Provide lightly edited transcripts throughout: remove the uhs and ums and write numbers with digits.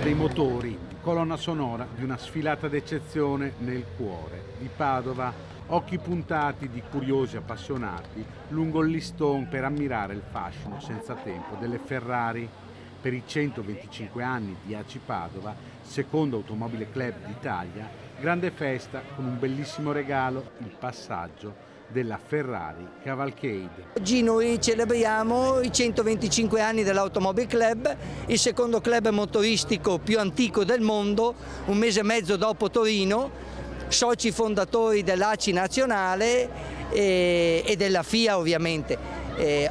dei motori, colonna sonora di una sfilata d'eccezione nel cuore di Padova, occhi puntati di curiosi appassionati lungo il listone per ammirare il fascino senza tempo delle Ferrari. Per i 125 anni di ACI Padova, secondo automobile club d'Italia, grande festa con un bellissimo regalo, il passaggio della Ferrari Cavalcade. Oggi noi celebriamo i 125 anni dell'Automobile Club, il secondo club motoristico più antico del mondo, un mese e mezzo dopo Torino, soci fondatori dell'ACI nazionale e della FIA ovviamente.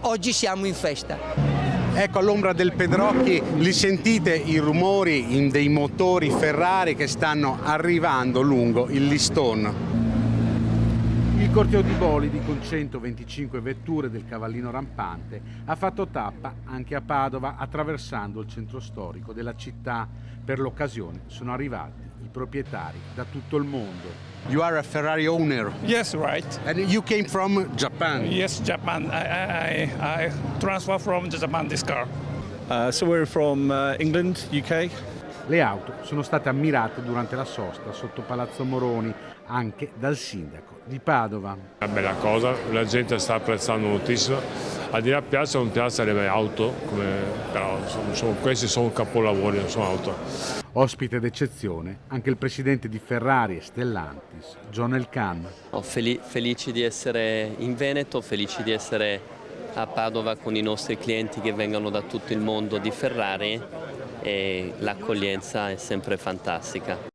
Oggi siamo in festa. Ecco, all'ombra del Pedrocchi li sentite i rumori dei motori Ferrari che stanno arrivando lungo il listone. Il corteo di bolidi con 125 vetture del cavallino rampante ha fatto tappa anche a Padova attraversando il centro storico della città. Per l'occasione sono arrivati i proprietari da tutto il mondo. You are a Ferrari owner? Yes, right. And you came from Japan? Yes, Japan. I transfer from Japan this car. So we're from England, UK. Le auto sono state ammirate durante la sosta sotto Palazzo Moroni anche dal sindaco di Padova. È una bella cosa, la gente sta apprezzando moltissimo. A dire piace o non piace le auto, però questi sono capolavori, non sono auto. Ospite d'eccezione anche il presidente di Ferrari e Stellantis, John Elkann. Felici di essere in Veneto, felici di essere a Padova con i nostri clienti che vengono da tutto il mondo di Ferrari e l'accoglienza è sempre fantastica.